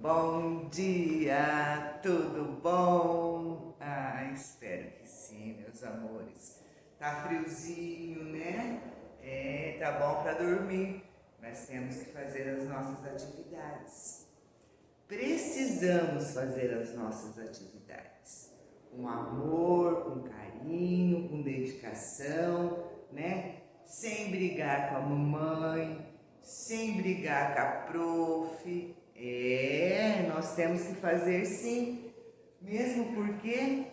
Bom dia, tudo bom? Espero que sim, meus amores. Tá friozinho, né? Tá bom para dormir, mas temos que fazer as nossas atividades. Precisamos fazer as nossas atividades com amor, com carinho, com dedicação, né? Sem brigar com a mamãe, sem brigar com a prof. Nós temos que fazer sim, mesmo porque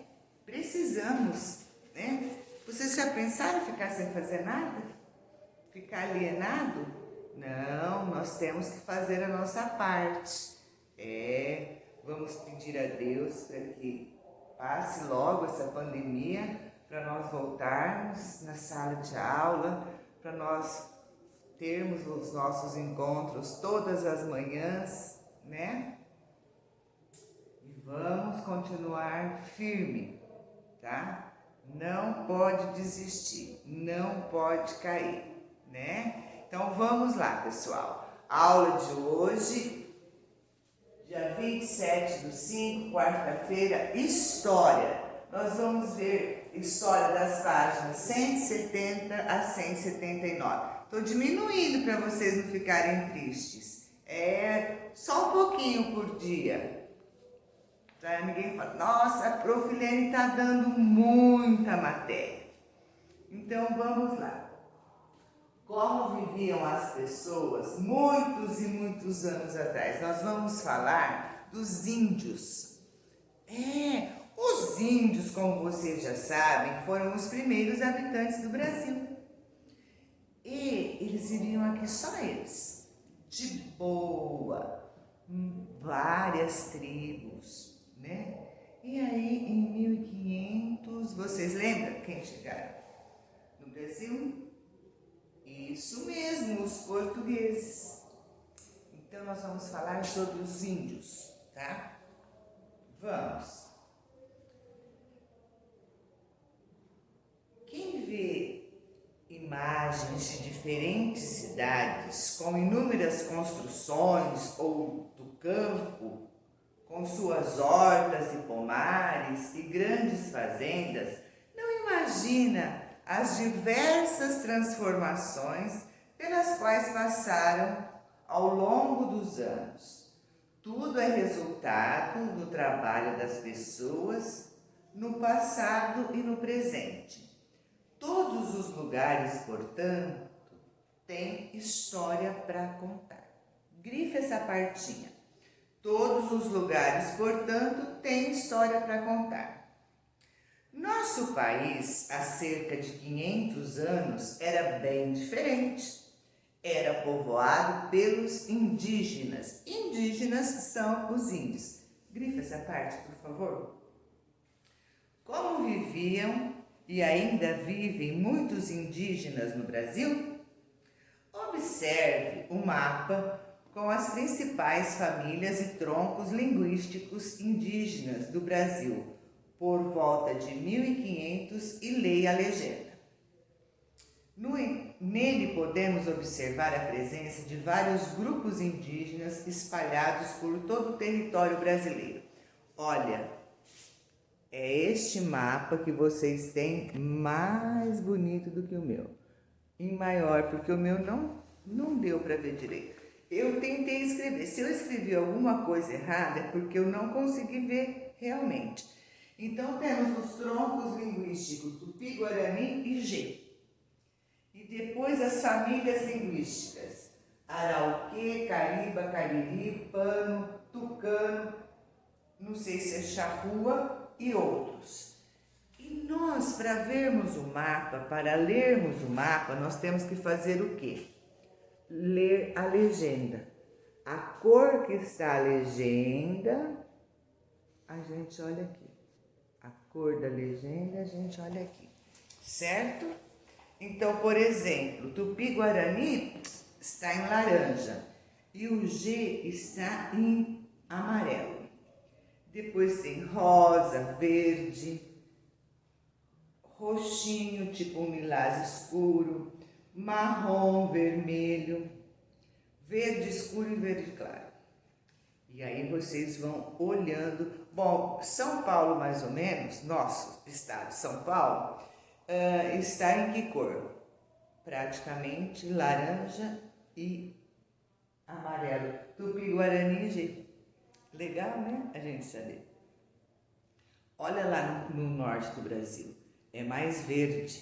precisamos, né? Vocês já pensaram em ficar sem fazer nada? Ficar alienado? Não, nós temos que fazer a nossa parte. Vamos pedir a Deus para que passe logo essa pandemia, para nós voltarmos na sala de aula, para nós termos os nossos encontros todas as manhãs, né? E vamos continuar firme, tá? Não pode desistir, não pode cair, né? Então vamos lá, pessoal. Aula de hoje, dia 27/5, quarta-feira, História. Nós vamos ver História das páginas 170 a 179. Estou diminuindo para vocês não ficarem tristes. Só um pouquinho por dia. Pra ninguém falar, nossa, a prof. Lene está dando muita matéria. Então vamos lá. Como viviam as pessoas muitos e muitos anos atrás? Nós vamos falar dos índios. Os índios, como vocês já sabem, foram os primeiros habitantes do Brasil. E eles viviam aqui só eles, de boa, várias tribos, né? E aí, em 1500, vocês lembram quem chegaram no Brasil? Isso mesmo, os portugueses. Então, nós vamos falar sobre os índios, tá? Vamos. Quem vê imagens de diferentes cidades com inúmeras construções ou do campo, com suas hortas e pomares e grandes fazendas, não imagina as diversas transformações pelas quais passaram ao longo dos anos. Tudo é resultado do trabalho das pessoas no passado e no presente. Todos os lugares, portanto, têm história para contar. Grife essa partinha. Todos os lugares, portanto, têm história para contar. Nosso país, há cerca de 500 anos, era bem diferente. Era povoado pelos indígenas. Indígenas são os índios. Grife essa parte, por favor. Como viviam e ainda vivem muitos indígenas no Brasil? Observe o mapa com as principais famílias e troncos linguísticos indígenas do Brasil, por volta de 1500, e leia a legenda. Nele podemos observar a presença de vários grupos indígenas espalhados por todo o território brasileiro. Olha, é este mapa que vocês têm mais bonito do que o meu. Em maior, porque o meu não deu para ver direito. Eu tentei escrever. Se eu escrevi alguma coisa errada, é porque eu não consegui ver realmente. Então, temos os troncos linguísticos Tupi-Guarani e G. E depois as famílias linguísticas: Arauquê, Cariba, Cariri, Pano, Tucano, não sei se é Charrua e outros. E nós, para vermos o mapa, para lermos o mapa, nós temos que fazer o quê? Ler a legenda. A cor que está a legenda, a gente olha aqui. A cor da legenda, a gente olha aqui. Certo? Então, por exemplo, Tupi-Guarani está em laranja e o G está em amarelo. Depois tem rosa, verde, roxinho, tipo um lilás escuro, marrom, vermelho, verde escuro e verde claro. E aí vocês vão olhando. Bom, São Paulo, mais ou menos, nosso estado, São Paulo, está em que cor? Praticamente laranja e amarelo. Tupi-Guarani, gente. Legal, né? A gente saber. Olha lá no norte do Brasil. É mais verde.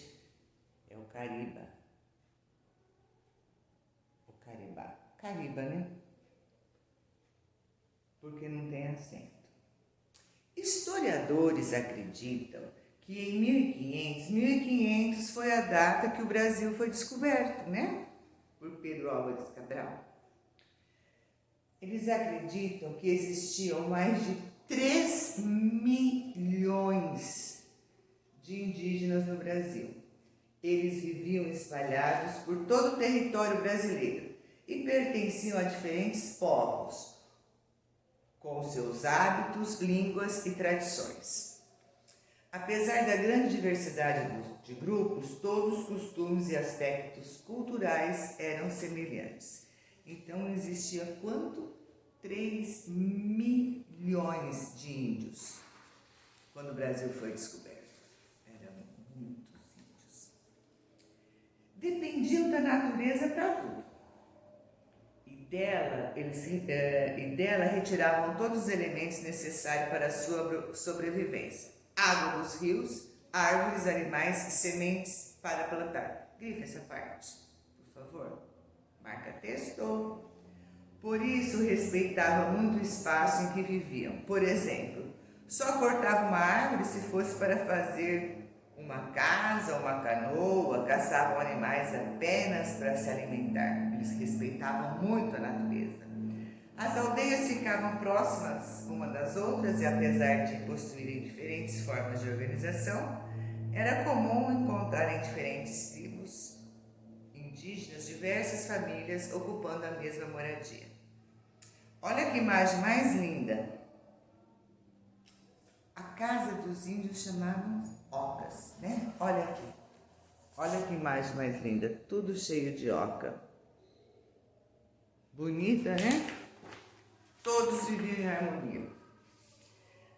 É o Cariba. O Caribá. Cariba, né? Porque não tem acento. Historiadores acreditam que em 1500 foi a data que o Brasil foi descoberto, né? Por Pedro Álvares Cabral. Eles acreditam que existiam mais de 3 milhões de indígenas no Brasil. Eles viviam espalhados por todo o território brasileiro e pertenciam a diferentes povos, com seus hábitos, línguas e tradições. Apesar da grande diversidade de grupos, todos os costumes e aspectos culturais eram semelhantes. Então existia quanto? 3 milhões de índios quando o Brasil foi descoberto. Eram muitos índios. Dependiam da natureza para tudo. E dela retiravam todos os elementos necessários para a sua sobrevivência. Água dos rios, árvores, animais e sementes para plantar. Grifa essa parte, por favor. Marca texto. Por isso respeitavam muito o espaço em que viviam. Por exemplo, só cortavam uma árvore se fosse para fazer uma casa, uma canoa, caçavam animais apenas para se alimentar. Eles respeitavam muito a natureza. As aldeias ficavam próximas uma das outras e, apesar de possuírem diferentes formas de organização, era comum encontrar em diferentes tribos indígenas diversas famílias ocupando a mesma moradia. Olha que imagem mais linda! A casa dos índios chamavam ocas, né? Olha aqui. Olha que imagem mais linda, tudo cheio de oca. Bonita, né? Todos viviam em harmonia.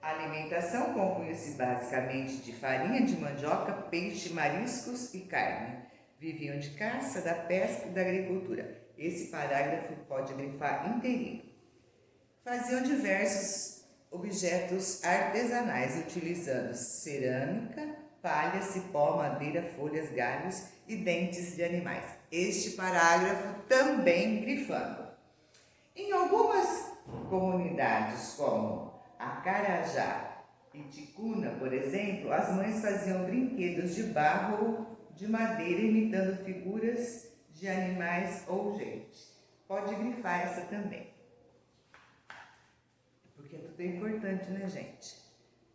A alimentação compunha-se basicamente de farinha de mandioca, peixe, mariscos e carne. Viviam de caça, da pesca e da agricultura. Esse parágrafo pode grifar inteirinho. Faziam diversos objetos artesanais, utilizando cerâmica, palha, cipó, madeira, folhas, galhos e dentes de animais. Este parágrafo também grifando. Em algumas comunidades, como Acarajá e Ticuna, por exemplo, as mães faziam brinquedos de barro ou de madeira, imitando figuras de animais ou gente. Pode grifar essa também. Porque tudo é importante, né, gente?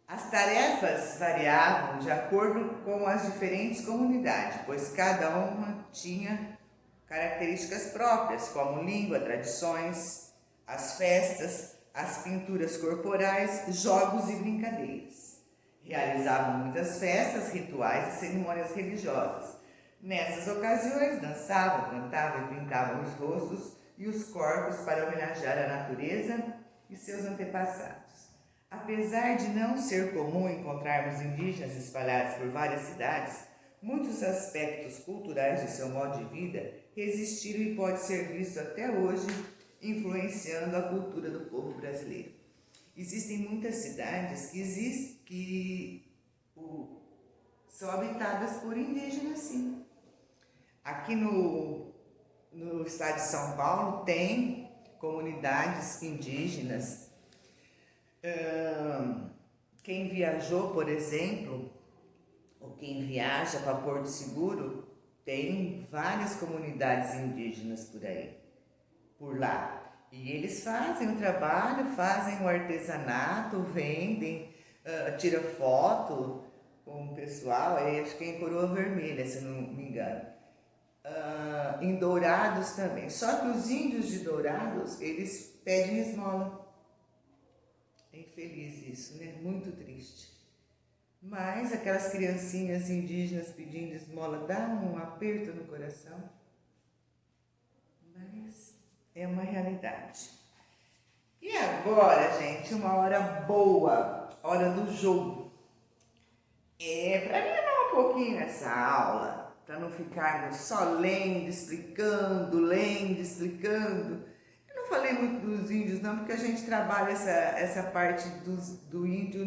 As tarefas variavam de acordo com as diferentes comunidades, pois cada uma tinha características próprias, como língua, tradições, as festas, as pinturas corporais, jogos e brincadeiras. Realizavam muitas festas, rituais e cerimônias religiosas. Nessas ocasiões, dançavam, cantavam e pintavam os rostos e os corpos para homenagear a natureza e seus antepassados. Apesar de não ser comum encontrarmos indígenas espalhados por várias cidades, muitos aspectos culturais de seu modo de vida resistiram e pode ser visto até hoje, influenciando a cultura do povo brasileiro. Existem muitas cidades que são habitadas por indígenas, sim. Aqui no estado de São Paulo tem comunidades indígenas. Quem viajou, por exemplo, ou quem viaja para Porto Seguro, tem várias comunidades indígenas por lá. E eles fazem o trabalho, fazem o artesanato, vendem, tiram foto com o pessoal, acho que é em Coroa Vermelha, se não me engano. Em Dourados também. Só que os índios de Dourados, eles pedem esmola. É infeliz isso, né? Muito triste. Mas aquelas criancinhas indígenas pedindo esmola dá um aperto no coração. Mas é uma realidade. E agora, gente, uma hora boa, hora do jogo. Para animar um pouquinho essa aula, para não ficarmos só lendo, explicando. Eu não falei muito dos índios não, porque a gente trabalha essa parte do índio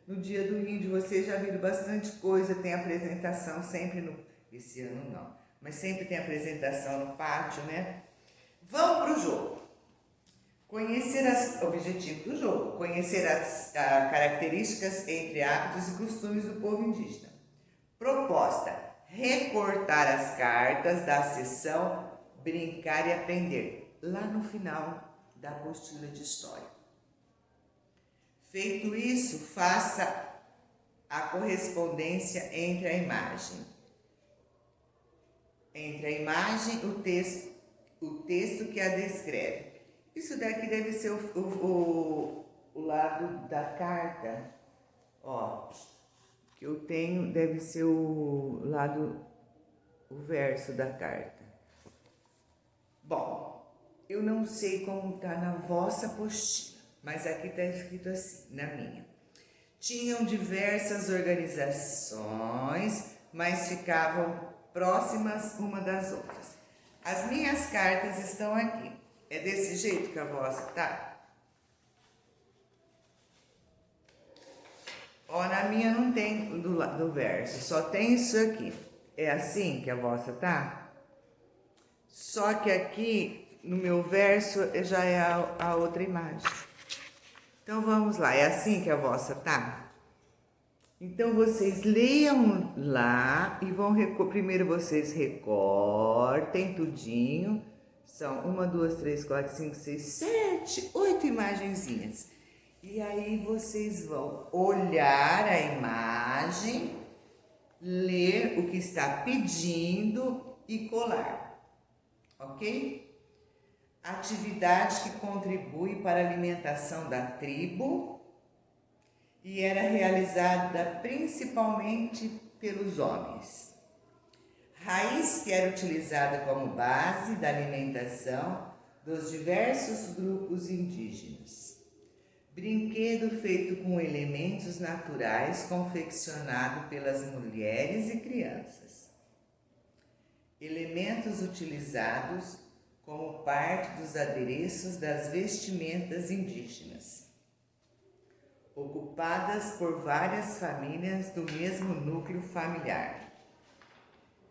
no dia do índio. Vocês já viram bastante coisa, tem apresentação sempre esse ano não, mas sempre tem apresentação no pátio, né? Vamos pro jogo. Objetivo do jogo, conhecer as características entre hábitos e costumes do povo indígena. Proposta, recortar as cartas da sessão Brincar e Aprender, lá no final da apostila de história. Feito isso, faça a correspondência entre a imagem. O texto que a descreve. Isso daqui deve ser o lado da carta, ó, que eu tenho, deve ser o verso da carta. Bom, eu não sei como tá na vossa apostila, mas aqui tá escrito assim, na minha. Tinham diversas organizações, mas ficavam próximas uma das outras. As minhas cartas estão aqui. É desse jeito que a vossa tá? Ó, na minha não tem do verso, só tem isso aqui. É assim que a vossa tá? Só que aqui, no meu verso, já é a outra imagem. Então, vamos lá. É assim que a vossa tá? Então, vocês leiam lá e vão... Primeiro, vocês recortem tudinho. São 1, 2, 3, 4, 5, 6, 7, 8 imagenzinhas. E aí vocês vão olhar a imagem, ler o que está pedindo e colar. Ok? Atividade que contribui para a alimentação da tribo e era realizada principalmente pelos homens. Raiz que era utilizada como base da alimentação dos diversos grupos indígenas. Brinquedo feito com elementos naturais confeccionado pelas mulheres e crianças. Elementos utilizados como parte dos adereços das vestimentas indígenas. Ocupadas por várias famílias do mesmo núcleo familiar.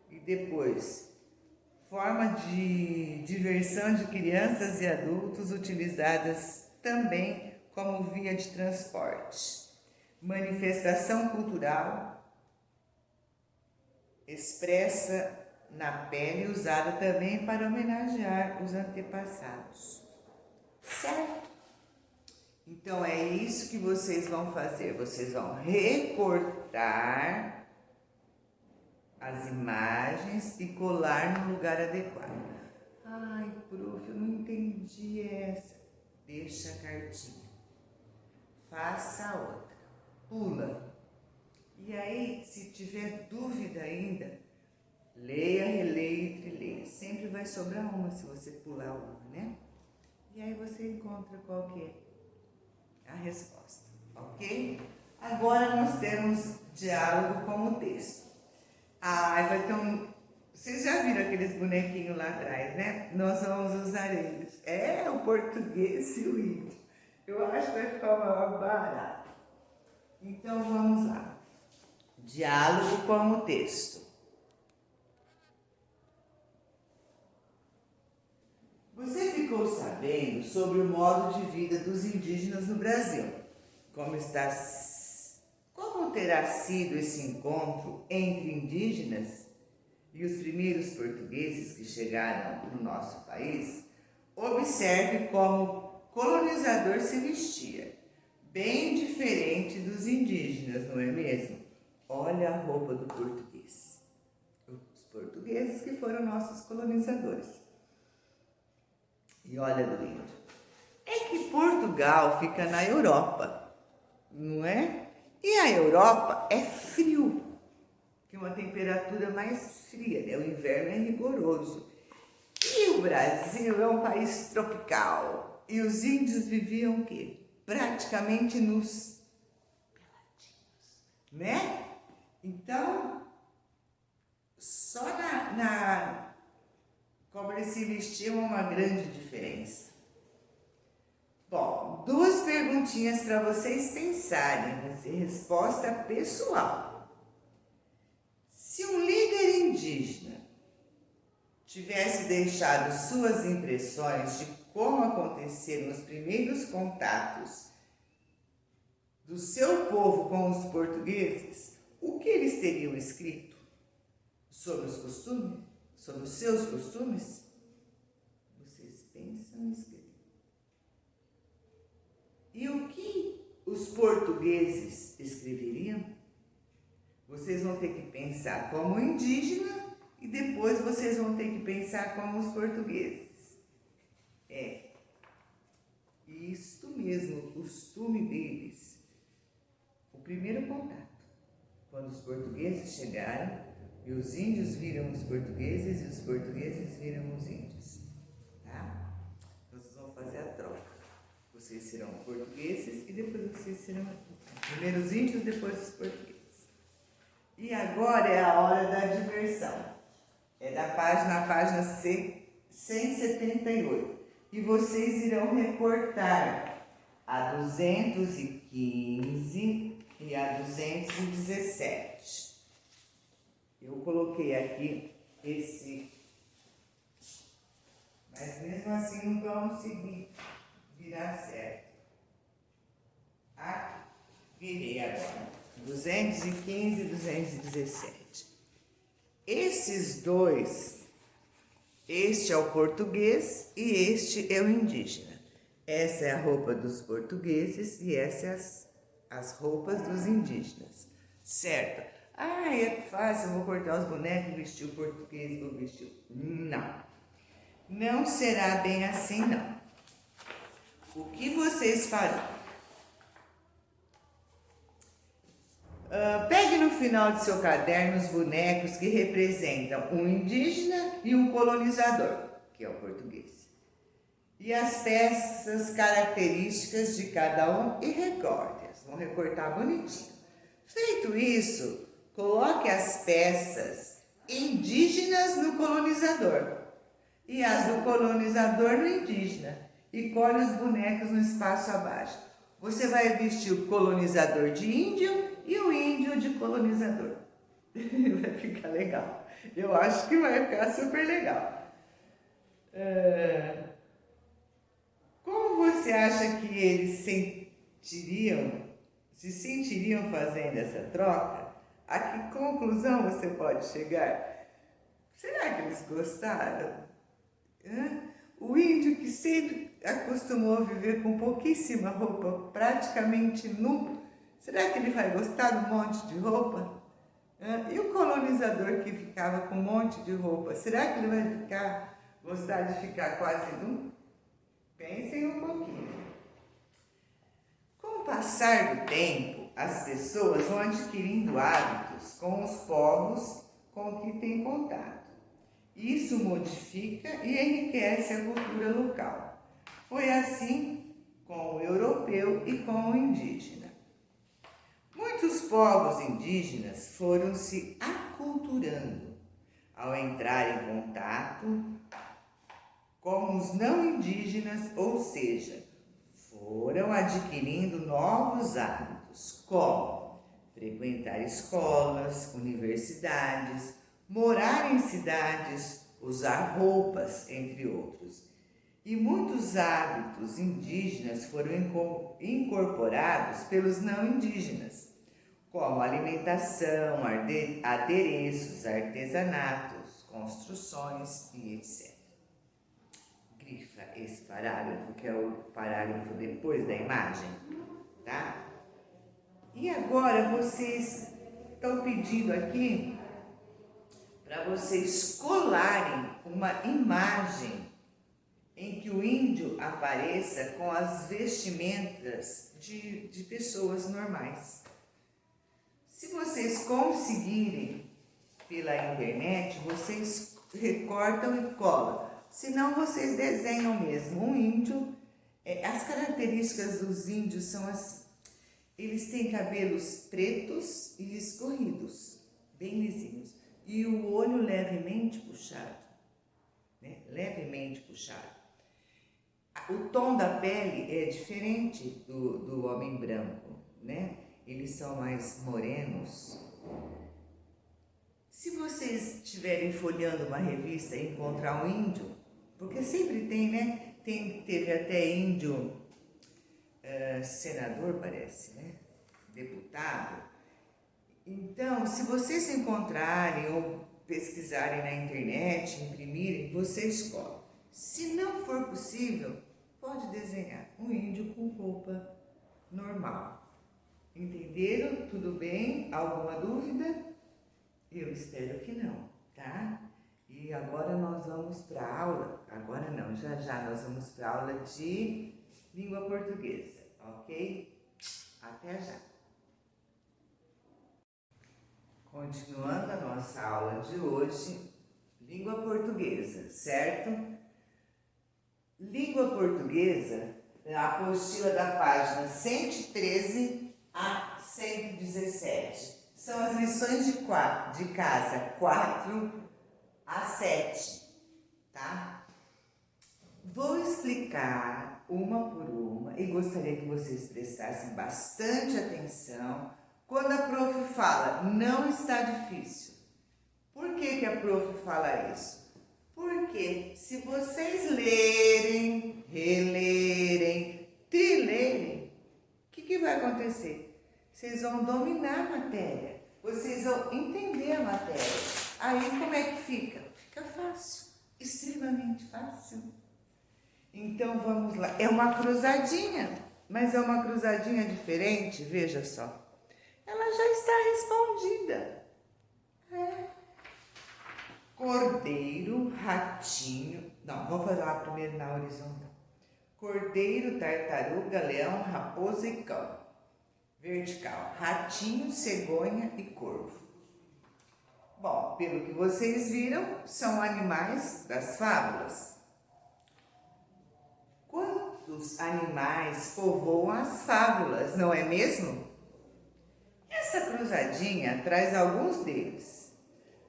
E depois, forma de diversão de crianças e adultos utilizadas também como via de transporte. Manifestação cultural expressa na pele, usada também para homenagear os antepassados. Certo? Então é isso que vocês vão fazer. Vocês vão recortar as imagens e colar no lugar adequado. Ai, prof, eu não entendi essa. Deixa a cartinha. Faça a outra. Pula. E aí, se tiver dúvida ainda, leia, releia e trileia. Sempre vai sobrar uma se você pular uma, né? E aí você encontra qual que é a resposta, ok? Agora nós temos diálogo com o texto. Vai ter Vocês já viram aqueles bonequinhos lá atrás, né? Nós vamos usar eles. O português e o índio. Eu acho que vai ficar uma barata. Então, vamos lá. Diálogo com o texto. Você ficou sabendo sobre o modo de vida dos indígenas no Brasil? Como terá sido esse encontro entre indígenas e os primeiros portugueses que chegaram no nosso país? Observe como o colonizador se vestia, bem diferente dos indígenas, não é mesmo? Olha a roupa do português. Os portugueses que foram nossos colonizadores. E olha do índio. É que Portugal fica na Europa, não é? E a Europa é frio, tem uma temperatura mais fria, né? O inverno é rigoroso. E o Brasil é um país tropical, E os índios viviam o quê? Praticamente nus, né? Então, só como eles se vestiam uma grande diferença. Bom, duas perguntinhas para vocês pensarem, vai ser resposta pessoal. Se um líder indígena tivesse deixado suas impressões de como aconteceram os primeiros contatos do seu povo com os portugueses, o que eles teriam escrito sobre os costumes, sobre os seus costumes? Vocês pensam e escrevem. E o que os portugueses escreveriam? Vocês vão ter que pensar como indígena e depois vocês vão ter que pensar como os portugueses. É isto mesmo, o costume deles. O primeiro contato, quando os portugueses chegaram e os índios viram os portugueses e os portugueses viram os índios. Tá? Nós vamos fazer a troca. Vocês serão portugueses e depois vocês serão primeiro os índios, depois os portugueses. E agora é a hora da diversão. É da página 178. E vocês irão recortar a 215 e a 217. Eu coloquei aqui esse, mas mesmo assim não vão conseguir virar certo. Aqui, virei agora. 215 e 217. Esses dois, este é o português e este é o indígena. Essa é a roupa dos portugueses e essa é as roupas dos indígenas, certo? Ah, é fácil, eu vou cortar os bonecos, vestir o português, vou vestir... Não, não será bem assim não. O que vocês farão? Pegue no final de seu caderno os bonecos que representam um indígena e um colonizador, que é o português, e as peças características de cada um e recorte-as. Vão recortar bonitinho. Feito isso, coloque as peças indígenas no colonizador e as do colonizador no indígena e colhe os bonecos no espaço abaixo. Você vai vestir o colonizador de índio e o índio de colonizador. Vai ficar legal. Eu acho que vai ficar super legal. Como você acha que eles se sentiriam fazendo essa troca? A que conclusão você pode chegar? Será que eles gostaram? O índio que sempre acostumou a viver com pouquíssima roupa, praticamente nu, será que ele vai gostar de um monte de roupa? E o colonizador que ficava com um monte de roupa, será que ele vai gostar de ficar quase nu? Pensem um pouquinho. Com o passar do tempo, as pessoas vão adquirindo hábitos com os povos com que têm contato. Isso modifica e enriquece a cultura local. Foi assim com o europeu e com o indígena. Muitos povos indígenas foram se aculturando ao entrar em contato com os não indígenas, ou seja, foram adquirindo novos hábitos, como frequentar escolas, universidades, morar em cidades, usar roupas, entre outros. E muitos hábitos indígenas foram incorporados pelos não indígenas, como alimentação, adereços, artesanatos, construções e etc. Grifa esse parágrafo, que é o parágrafo depois da imagem, tá? E agora vocês estão pedindo aqui para vocês colarem uma imagem em que o índio apareça com as vestimentas de pessoas normais. Se vocês conseguirem pela internet, vocês recortam e colam. Se não, vocês desenham mesmo um índio As características dos índios são assim. Eles têm cabelos pretos e escorridos, bem lisinhos. E o olho levemente puxado, né? Levemente puxado. O tom da pele é diferente do homem branco, né? Eles são mais morenos. Se vocês estiverem folheando uma revista e encontrar um índio, porque sempre tem, né? Teve até índio senador, parece, né? Deputado. Então, se vocês encontrarem ou pesquisarem na internet, imprimirem, você escolhe. Se não for possível, pode desenhar um índio com roupa normal. Entenderam? Tudo bem? Alguma dúvida? Eu espero que não, tá? E agora nós vamos para a aula, agora não, já nós vamos para a aula de língua portuguesa, ok? Até já! Continuando a nossa aula de hoje, língua portuguesa, certo? Língua portuguesa, a apostila da página 113 a 117. São as lições de casa 4 a 7, tá? Vou explicar uma por uma e gostaria que vocês prestassem bastante atenção quando a prof fala, não está difícil. Por que a prof fala isso? Porque se vocês lerem, relerem, trilerem, o que vai acontecer? Vocês vão dominar a matéria, vocês vão entender a matéria. Aí como é que fica? Fica fácil, extremamente fácil. Então vamos lá, é uma cruzadinha, mas é uma cruzadinha diferente, veja só. Ela já está respondida. Cordeiro, ratinho, não, vamos fazer lá primeiro na horizontal. Cordeiro, tartaruga, leão, raposa e cão. Vertical, ratinho, cegonha e corvo. Bom, pelo que vocês viram, são animais das fábulas. Quantos animais povoam as fábulas, não é mesmo? Essa cruzadinha traz alguns deles,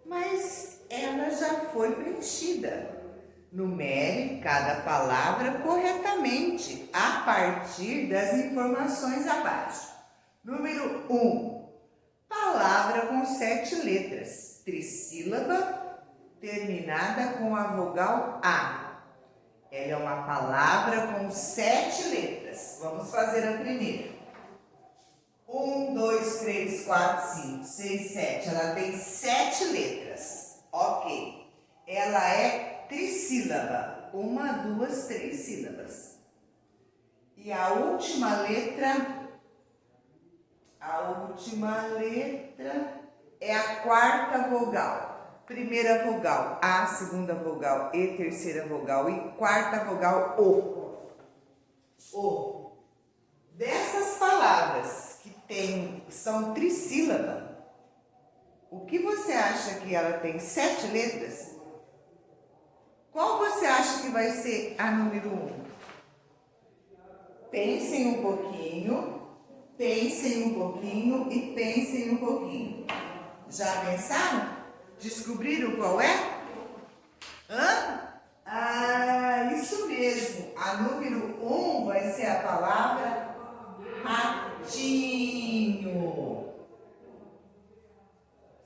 mas ela já foi preenchida. Numere cada palavra corretamente a partir das informações abaixo. Número 1. Palavra com 7 letras, trissílaba, terminada com a vogal A. Ela é uma palavra com 7 letras. Vamos fazer a primeira. 1, 2, 3, 4, 5, 6, 7. Ela tem 7 letras. Ok. Ela é trissílaba. 1, 2, 3 sílabas. E a última letra é a quarta vogal. Primeira vogal A, segunda vogal E, terceira vogal I, quarta vogal O. Dessas palavras que são trissílaba, o que você acha que ela tem 7 letras? Qual você acha que vai ser a número 1? Pensem um pouquinho e pensem um pouquinho. Já pensaram? Descobriram qual é? Isso mesmo. A número 1 vai ser a palavra ratinho.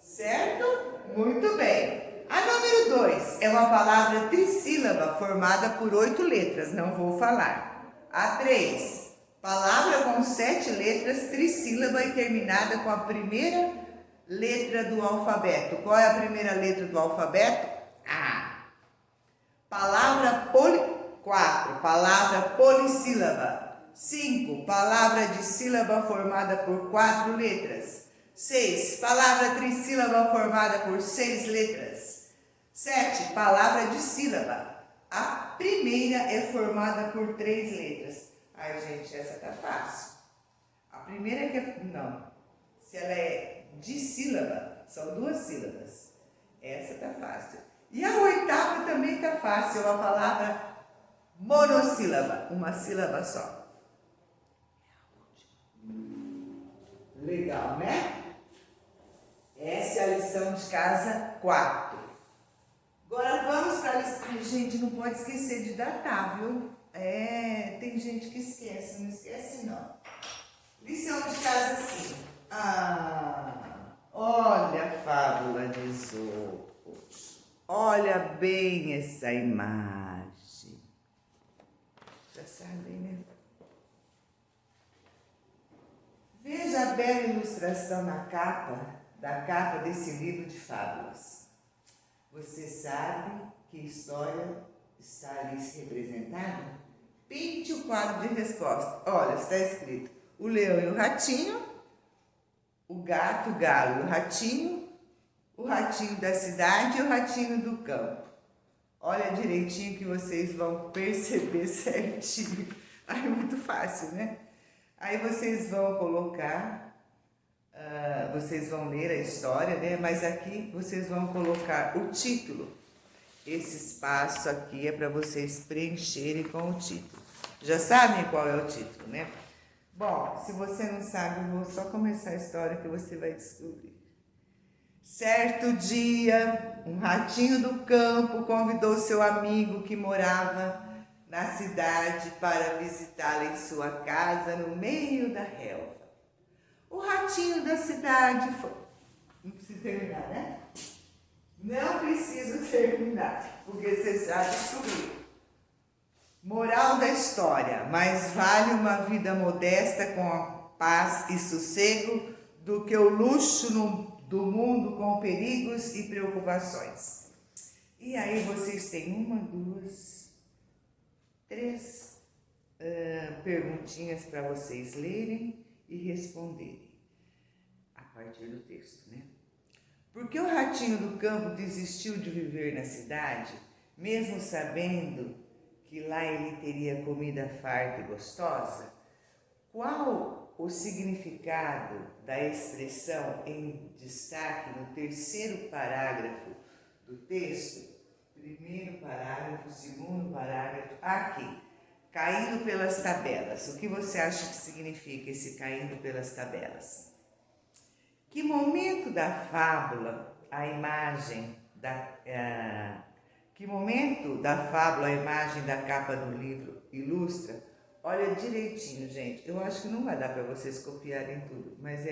Certo? Muito bem. A número 2 é uma palavra trissílaba formada por 8 letras. Não vou falar. A 3, palavra com 7 letras, trissílaba e terminada com a primeira letra do alfabeto. Qual é a primeira letra do alfabeto? A. 4, palavra polissílaba. 5, palavra de sílaba formada por 4 letras. 6, palavra trissílaba formada por 6 letras. 7, palavra de sílaba. A primeira é formada por 3 letras. Ai, gente, essa tá fácil. A primeira não. Se ela é de sílaba, são 2 sílabas. Essa tá fácil. E a 8ª também tá fácil. É uma palavra Monossílaba, uma sílaba só. Legal, né? Essa é a lição de casa 4. Agora vamos para a lição. Ai, gente, não pode esquecer de datar, viu? Tem gente que esquece, não esquece não. Lição de casa 5. Olha a fábula de Esopo. Olha bem essa imagem. Já sabem, né? Veja a bela ilustração da capa desse livro de fábulas. Você sabe que história está ali representada? Pinte o quadro de resposta. Olha, está escrito o leão e o ratinho, o gato, o galo e o ratinho da cidade e o ratinho do campo. Olha direitinho que vocês vão perceber certinho. Aí é muito fácil, né? Aí vocês vão colocar, vocês vão ler a história, né? Mas aqui vocês vão colocar o título. Esse espaço aqui é para vocês preencherem com o título. Já sabem qual é o título, né? Bom, se você não sabe, eu vou só começar a história que você vai descobrir. Certo dia, um ratinho do campo convidou seu amigo que morava na cidade para visitá-lo em sua casa no meio da relva. O ratinho da cidade foi... Não precisa terminar, né? Não preciso terminar, porque você já descobriu. Moral da história: mais vale uma vida modesta com paz e sossego do que o luxo do mundo com perigos e preocupações. E aí vocês têm 1, 2, 3 perguntinhas para vocês lerem e responderem a partir do texto, né? Por que o ratinho do campo desistiu de viver na cidade, mesmo sabendo que lá ele teria comida farta e gostosa? Qual o significado da expressão em destaque no 3º parágrafo do texto? 1º parágrafo, 2º parágrafo, aqui, caindo pelas tabelas. O que você acha que significa esse caindo pelas tabelas? Que momento da fábula a imagem da capa do livro ilustra? Olha direitinho, gente. Eu acho que não vai dar para vocês copiarem tudo, mas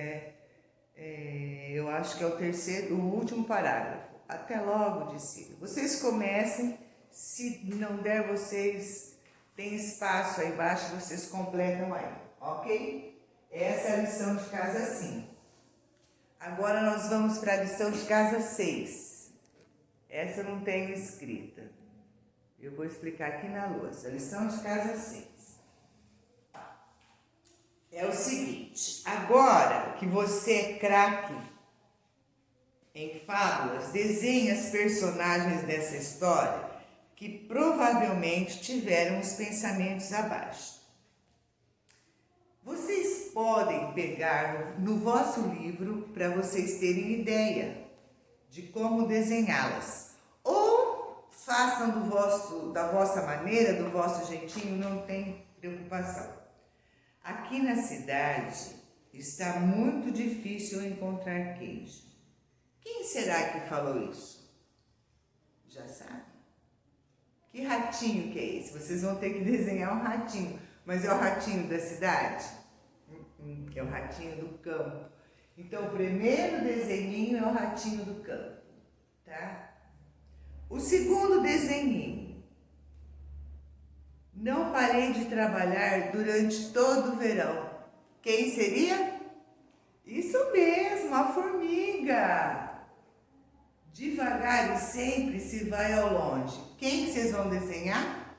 eu acho que é o último parágrafo. Até logo, discípulo. Vocês comecem, se não der, vocês têm espaço aí embaixo, vocês completam aí, ok? Essa é a lição de casa 5. Agora nós vamos para a lição de casa 6. Essa eu não tenho escrita. Eu vou explicar aqui na lousa. Lição de casa 6. É o seguinte: agora que você é craque em fábulas, desenhe as personagens dessa história que provavelmente tiveram os pensamentos abaixo. Vocês podem pegar no vosso livro para vocês terem ideia de como desenhá-las. Ou façam da vossa maneira, do vosso jeitinho, não tem preocupação. Aqui na cidade está muito difícil encontrar queijo. Quem será que falou isso? Já sabe? Que ratinho que é esse? Vocês vão ter que desenhar um ratinho. Mas é o ratinho da cidade? É o ratinho do campo. Então, o primeiro desenhinho é o ratinho do campo, tá? O segundo desenhinho. Não parei de trabalhar durante todo o verão. Quem seria? Isso mesmo, a formiga. Devagar e sempre se vai ao longe. Quem que vocês vão desenhar?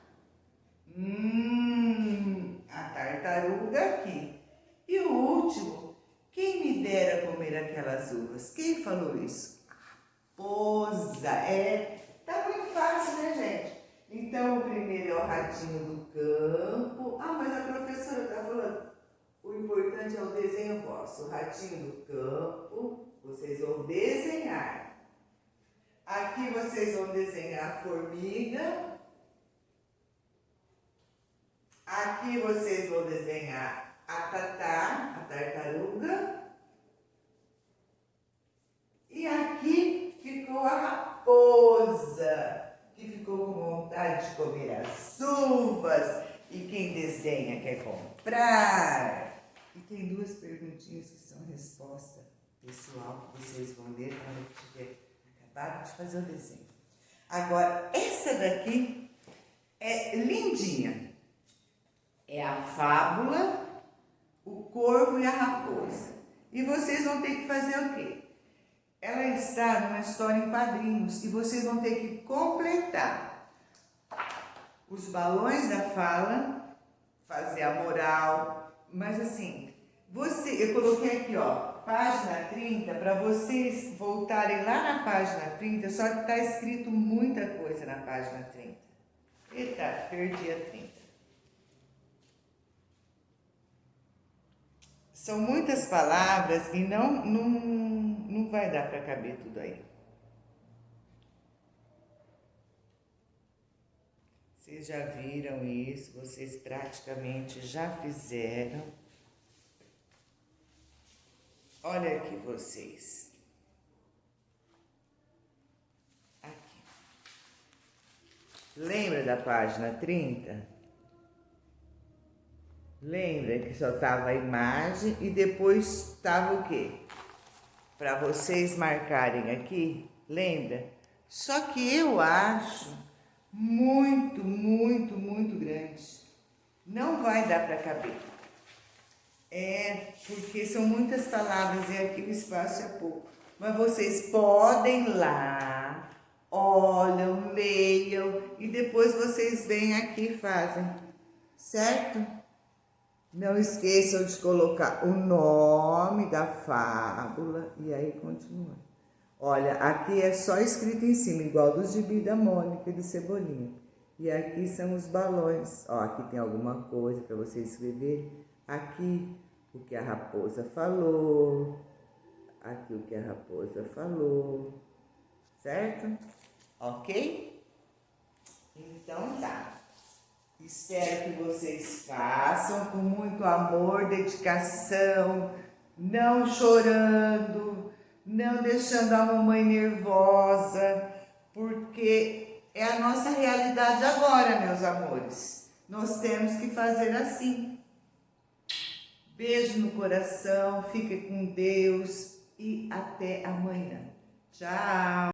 A tartaruga aqui. E o último, quem me dera comer aquelas uvas? Quem falou isso? Raposa. Tá muito fácil, né, gente? Então, o primeiro é o ratinho do campo. Mas a professora tá falando, o importante é o desenho vosso. O ratinho do campo, vocês vão desenhar. Aqui vocês vão desenhar a formiga. Aqui vocês vão desenhar a Tatá, a tartaruga. E aqui ficou a raposa, que ficou com vontade de comer as uvas. E quem desenha quer comprar. E tem duas perguntinhas que são resposta pessoal, que vocês vão ler quando eu tiver acabado de fazer o desenho. Agora, essa daqui é lindinha. É a fábula, o corvo e a raposa. E vocês vão ter que fazer o quê? Ela está numa história em quadrinhos e vocês vão ter que completar os balões da fala, fazer a moral, mas assim, eu coloquei aqui, ó, página 30, para vocês voltarem lá na página 30, só que está escrito muita coisa na página 30. Eita, perdi a 30. São muitas palavras e não vai dar para caber tudo aí. Vocês já viram isso, vocês praticamente já fizeram. Olha aqui vocês. Aqui. Lembra da página 30? Lembra que só estava a imagem e depois estava o quê? Para vocês marcarem aqui, lembra? Só que eu acho muito grande. Não vai dar para caber. Porque são muitas palavras e aqui o espaço é pouco. Mas vocês podem ir lá, olham, leiam e depois vocês vêm aqui e fazem, certo? Não esqueçam de colocar o nome da fábula e aí continua. Olha, aqui é só escrito em cima, igual do gibi da Mônica e do Cebolinha. E aqui são os balões. Ó, aqui tem alguma coisa para você escrever. Aqui o que a raposa falou. Aqui o que a raposa falou. Certo? Ok? Então tá. Espero que vocês façam com muito amor, dedicação, não chorando, não deixando a mamãe nervosa, porque é a nossa realidade agora, meus amores. Nós temos que fazer assim. Beijo no coração, fique com Deus e até amanhã. Tchau!